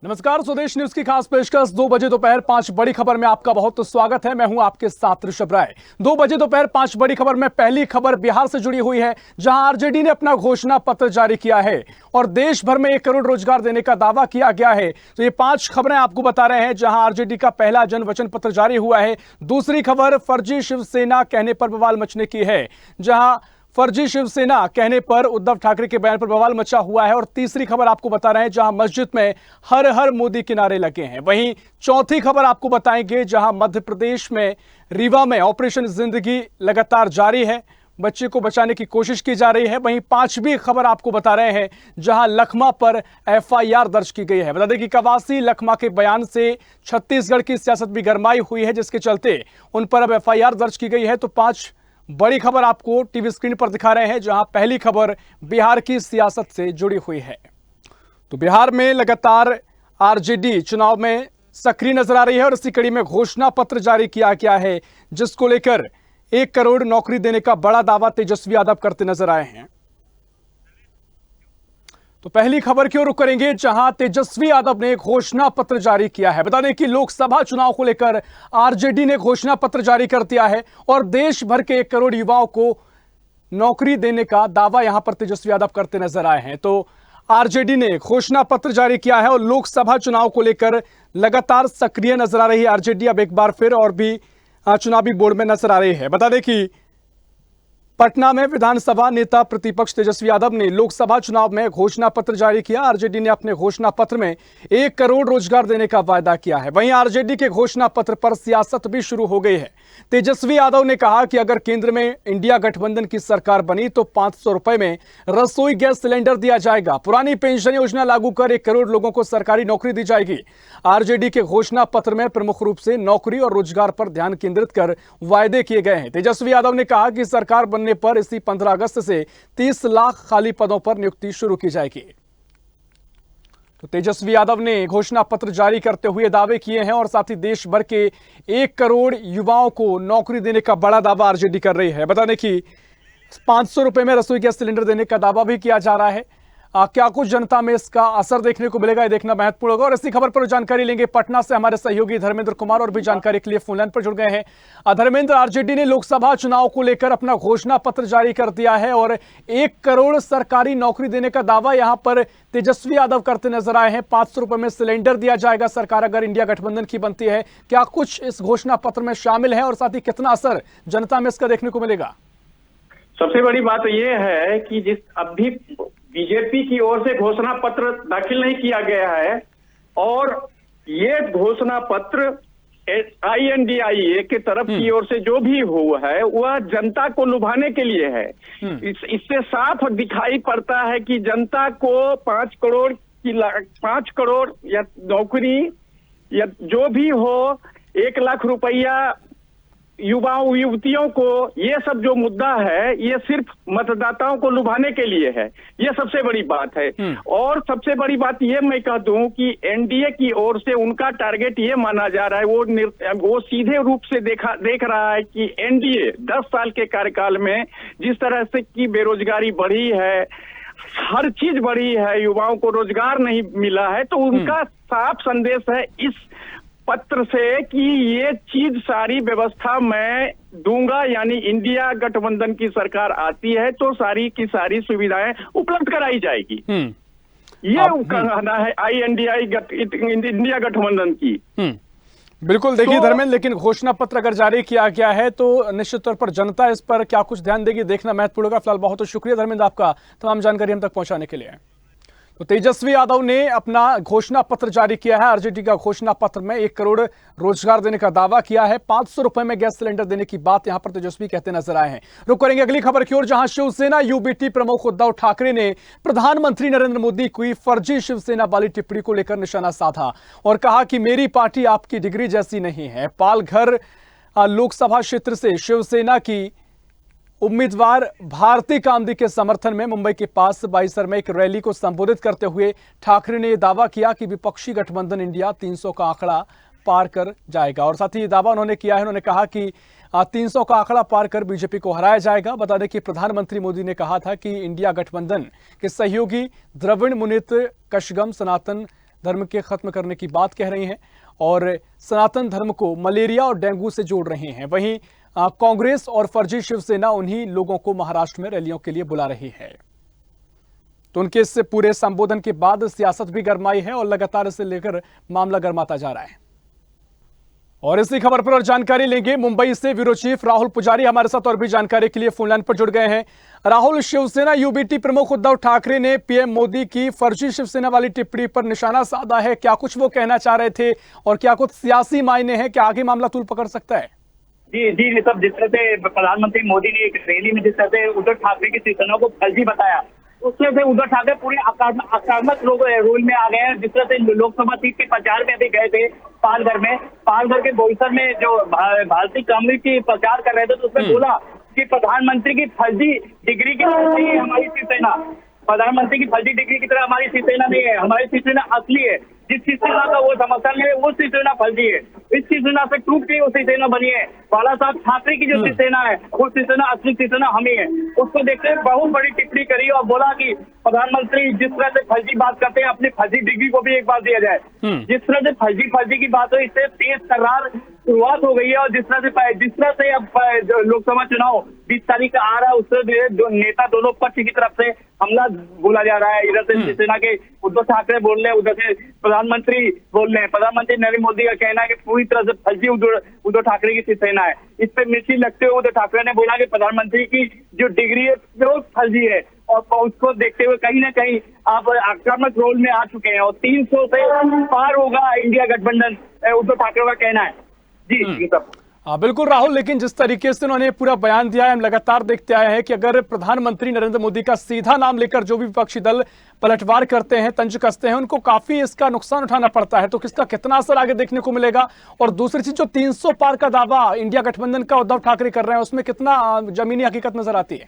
नमस्कार, स्वदेश न्यूज की खास पेशकश 2 बजे दोपहर 5 बड़ी खबर में आपका बहुत स्वागत है। मैं हूं आपके साथ ऋषभ राय। 2 बजे दोपहर 5 बड़ी खबर में पहली खबर बिहार से जुड़ी हुई है, जहां आरजेडी ने अपना घोषणा पत्र जारी किया है और देश भर में 1 करोड़ रोजगार देने का दावा किया गया है। तो ये 5 खबरें आपको बता रहे हैं, जहां आरजेडी का पहला जन वचन पत्र जारी हुआ है। दूसरी खबर फर्जी शिवसेना कहने पर बवाल मचने की है, जहां फर्जी शिवसेना कहने पर उद्धव ठाकरे के बयान पर बवाल मचा हुआ है। और तीसरी खबर आपको बता रहे हैं, जहां मस्जिद में हर हर मोदी के नारे लगे हैं। वहीं चौथी खबर आपको बताएंगे, जहां मध्य प्रदेश में रीवा में ऑपरेशन जिंदगी लगातार जारी है, बच्चे को बचाने की कोशिश की जा रही है। वहीं 5वीं खबर आपको बता रहे हैं, जहां लखमा पर एफआईआर दर्ज की गई है। बता दें कि कवासी लखमा के बयान से छत्तीसगढ़ की सियासत भी गरमाई हुई है, जिसके चलते उन पर अब एफआईआर दर्ज की गई है। तो 5 बड़ी खबर आपको टीवी स्क्रीन पर दिखा रहे हैं, जहां पहली खबर बिहार की सियासत से जुड़ी हुई है। तो बिहार में लगातार आरजेडी चुनाव में सक्रिय नजर आ रही है और इसी कड़ी में घोषणा पत्र जारी किया गया है, जिसको लेकर 1 करोड़ नौकरी देने का बड़ा दावा तेजस्वी यादव करते नजर आए हैं। तो पहली खबर की ओर रुख करेंगे, जहां तेजस्वी यादव ने घोषणा पत्र जारी किया है। बता दें कि लोकसभा चुनाव को लेकर आरजेडी ने घोषणा पत्र जारी कर दिया है और देश भर के 1 करोड़ युवाओं को नौकरी देने का दावा यहां पर तेजस्वी यादव करते नजर आए हैं। तो आरजेडी ने घोषणा पत्र जारी किया है और लोकसभा चुनाव को लेकर लगातार सक्रिय नजर आ रही है आरजेडी। अब एक बार फिर और भी चुनावी बोर्ड में नजर आ रही है। बता दें कि पटना में विधानसभा नेता प्रतिपक्ष तेजस्वी यादव ने लोकसभा चुनाव में घोषणा पत्र जारी किया। आरजेडी ने अपने घोषणा पत्र में 1 करोड़ रोजगार देने का वायदा किया है। वहीं आरजेडी के घोषणा पत्र पर सियासत भी शुरू हो गई है। तेजस्वी यादव ने कहा कि अगर केंद्र में इंडिया गठबंधन की सरकार बनी तो 500 रुपए में रसोई गैस सिलेंडर दिया जाएगा। पुरानी पेंशन योजना लागू कर 1 करोड़ लोगों को सरकारी नौकरी दी जाएगी। आरजेडी के घोषणा पत्र में प्रमुख रूप से नौकरी और रोजगार पर ध्यान केंद्रित कर वायदे किए गए हैं। तेजस्वी यादव ने कहा कि सरकार बनने पर इसी 15 अगस्त से 30 लाख खाली पदों पर नियुक्ति शुरू की जाएगी। तो तेजस्वी यादव ने घोषणा पत्र जारी करते हुए दावे किए हैं और साथ ही देश भर के 1 करोड़ युवाओं को नौकरी देने का बड़ा दावा आरजेडी कर रही है। बता दें कि 500 रुपए में रसोई गैस सिलेंडर देने का दावा भी किया जा रहा है। क्या कुछ जनता में इसका असर देखने को मिलेगा, ये देखना महत्वपूर्ण होगा। और इसी खबर पर जानकारी लेंगे पटना से हमारे सहयोगी धर्मेंद्र कुमार, और भी जानकारी के लिए फोन लाइन पर जुड़ गए हैं। धर्मेंद्र, आरजेडी ने लोकसभा चुनाव को लेकर अपना घोषणा पत्र जारी कर दिया है और 1 करोड़ सरकारी नौकरी देने का दावा यहां पर तेजस्वी यादव करते नजर आए हैं। 500 रुपए में सिलेंडर दिया जाएगा सरकार अगर इंडिया गठबंधन की बनती है। क्या कुछ इस घोषणा पत्र में शामिल है और साथ ही कितना असर जनता में इसका देखने को मिलेगा? सबसे बड़ी बात यह है कि जिस अब भी बीजेपी की ओर से घोषणा पत्र दाखिल नहीं किया गया है और ये घोषणा पत्र INDIA के तरफ की ओर से जो भी हुआ है वह जनता को लुभाने के लिए है। इससे साफ दिखाई पड़ता है कि जनता को 5 करोड़ या नौकरी या जो भी हो 1 लाख रुपया युवाओं युवतियों को, ये सब जो मुद्दा है ये सिर्फ मतदाताओं को लुभाने के लिए है। ये सबसे बड़ी बात है। और सबसे बड़ी बात ये मैं कह दूं कि एनडीए की ओर से उनका टारगेट ये माना जा रहा है, वो सीधे रूप से देख रहा है कि एनडीए 10 साल के कार्यकाल में जिस तरह से की बेरोजगारी बढ़ी है, हर चीज बढ़ी है, युवाओं को रोजगार नहीं मिला है, तो उनका साफ संदेश है इस पत्र से कि ये चीज सारी व्यवस्था मैं दूंगा, यानी इंडिया गठबंधन की सरकार आती है तो सारी की सारी सुविधाएं उपलब्ध कराई जाएगी। ये कहना है इंडिया गठबंधन की। बिल्कुल, देखिए धर्मेंद्र, लेकिन घोषणा पत्र अगर जारी किया गया है तो निश्चित तौर पर जनता इस पर क्या कुछ ध्यान देगी, देखना महत्वपूर्ण होगा। फिलहाल बहुत शुक्रिया धर्मेंद्र आपका तमाम जानकारी हम तक पहुंचाने के लिए। तो तेजस्वी यादव ने अपना घोषणा पत्र जारी किया है। आरजेडी का घोषणा पत्र में 1 करोड़ रोजगार देने का दावा किया है। 500 रुपए में गैस सिलेंडर देने की बात यहां पर तेजस्वी कहते नजर आए हैं। रुक करेंगे अगली खबर की ओर, जहां शिवसेना यूबीटी प्रमुख उद्धव ठाकरे ने प्रधानमंत्री नरेंद्र मोदी की फर्जी शिवसेना वाली टिप्पणी को लेकर निशाना साधा और कहा कि मेरी पार्टी आपकी डिग्री जैसी नहीं है। पालघर लोकसभा क्षेत्र से शिवसेना की उम्मीदवार भारती कामदी के समर्थन में मुंबई के पास बाईसर में एक रैली को संबोधित करते हुए ठाकरे ने यह दावा किया कि विपक्षी गठबंधन इंडिया 300 का आंकड़ा पार कर जाएगा। और साथ ही दावा उन्होंने किया है, उन्होंने कहा कि 300 का आंकड़ा पार कर बीजेपी को हराया जाएगा। बता दें कि प्रधानमंत्री मोदी ने कहा था कि इंडिया गठबंधन के सहयोगी द्रविड़ मुनेत्र कशगम सनातन धर्म के खत्म करने की बात कह रही हैं और सनातन धर्म को मलेरिया और डेंगू से जोड़ रहे हैं। वहीं कांग्रेस और फर्जी शिवसेना उन्हीं लोगों को महाराष्ट्र में रैलियों के लिए बुला रही है। तो उनके इस पूरे संबोधन के बाद सियासत भी गरमाई है और लगातार इसे लेकर मामला गरमाता जा रहा है। और इसी खबर पर और जानकारी लेंगे मुंबई से ब्यूरो चीफ राहुल पुजारी हमारे साथ और भी जानकारी के लिए फोन लाइन पर जुड़ गए हैं। राहुल, शिवसेना यूबीटी प्रमुख उद्धव ठाकरे ने पीएम मोदी की फर्जी शिवसेना वाली टिप्पणी पर निशाना साधा है। क्या कुछ वो कहना चाह रहे थे और क्या कुछ सियासी मायने हैं? क्या आगे मामला तूल पकड़ सकता है? जी सब जिस तरह से प्रधानमंत्री मोदी ने एक रैली में जिस तरह से उद्धव ठाकरे की शिवसेना को फर्जी बताया, उसमें से उद्धव ठाकरे पूरे आक्रामक रोल में आ गए हैं। जिस तरह से लोकसभा सीट के प्रचार में भी गए थे पालघर के बोईसर में जो भारतीय कम्युनिटी प्रचार कर रहे थे, तो उसमें बोला कि प्रधानमंत्री की फर्जी डिग्री की तरह नहीं है हमारी शिवसेना, प्रधानमंत्री की फर्जी डिग्री की तरह हमारी शिवसेना नहीं है, हमारी शिवसेना असली है। जिस शिवसेना का वो समर्थन है वो शिवसेना फर्जी है, इस शिवसेना से टूट के वो शिवसेना बनी है। बाला साहब ठाकरे की जो शिवसेना है वो शिवसेना असली शिवसेना हम ही है। उसको देखते हुए बहुत बड़ी टिप्पणी करी और बोला कि प्रधानमंत्री जिस तरह से फर्जी बात करते हैं अपनी फर्जी डिग्री को भी एक बार दिया जाए। जिस तरह से फर्जी की बात हो, इससे तेज तर्रार शुरुआत हो गई है। और जिस तरह से अब लोकसभा चुनाव 20 तारीख आ रहा है, उससे जो नेता दोनों पक्ष की तरफ से हमला बोला जा रहा है। इधर से शिवसेना के उद्धव ठाकरे बोल रहे हैं, उधर से प्रधानमंत्री बोल रहे हैं। प्रधानमंत्री नरेंद्र मोदी का कहना है कि पूरी तरह से फर्जी उद्धव ठाकरे की शिवसेना है। इस पे मिर्ची लगते हुए उद्धव ठाकरे ने बोला कि प्रधानमंत्री की जो डिग्री है वो फर्जी है। और उसको देखते हुए कहीं ना कहीं आप आक्रामक रोल में आ चुके हैं और 300 से पार होगा इंडिया गठबंधन, उद्धव ठाकरे का कहना है। जी सब बिल्कुल राहुल, लेकिन जिस तरीके से उन्होंने पूरा बयान दिया है, हम लगातार देखते आए हैं कि अगर प्रधानमंत्री नरेंद्र मोदी का सीधा नाम लेकर जो भी विपक्षी दल पलटवार करते हैं, तंज कसते हैं, उनको काफी इसका नुकसान उठाना पड़ता है। तो किसका कितना असर आगे देखने को मिलेगा? और दूसरी चीज, जो 300 पार का दावा इंडिया गठबंधन का उद्धव ठाकरे कर रहे हैं, उसमें कितना जमीनी हकीकत नजर आती है?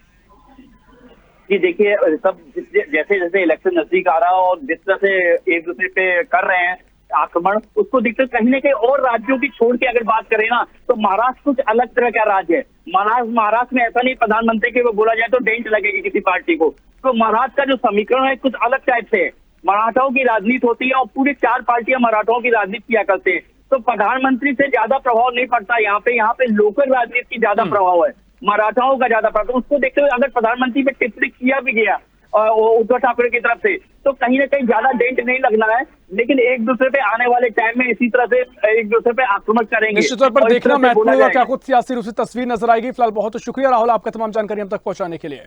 जी देखिए, सब जैसे जैसे इलेक्शन नजदीक आ रहा है और जिस तरह से एक दूसरे पे कर रहे हैं आक्रमण, उसको देखते कहीं ना कहीं और राज्यों की छोड़ के अगर बात करें ना, तो महाराष्ट्र कुछ अलग तरह का राज्य है। महाराष्ट्र में ऐसा नहीं प्रधानमंत्री के वो बोला जाए तो डेंट लगेगी किसी पार्टी को। तो महाराष्ट्र का जो समीकरण है कुछ अलग टाइप से है। मराठाओं की राजनीति होती है और पूरी 4 पार्टियां मराठाओं की राजनीति किया करते हैं। तो प्रधानमंत्री से ज्यादा प्रभाव नहीं पड़ता यहाँ पे लोकल राजनीति की ज्यादा प्रभाव है, मराठाओं का ज्यादा प्रभाव। उसको देखते हुए अगर प्रधानमंत्री पे टिप्पणी किया भी गया उद्धव ठाकरे की तरफ से, तो कहीं ना कहीं ज्यादा डेंट नहीं लगना है। लेकिन एक दूसरे पे आने वाले टाइम में इसी तरह से एक दूसरे पे आक्रमण करेंगे। निश्चित तौर पर देखना महत्वपूर्ण होगा क्या कुछ सियासी रूप से तस्वीर नजर आएगी। फिलहाल बहुत शुक्रिया राहुल आपका तमाम जानकारी हम तक पहुंचाने के लिए।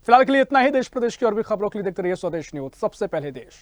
फिलहाल के लिए इतना ही। देश प्रदेश की और भी खबरों के लिए देखते रहिए स्वदेश न्यूज, सबसे पहले देश।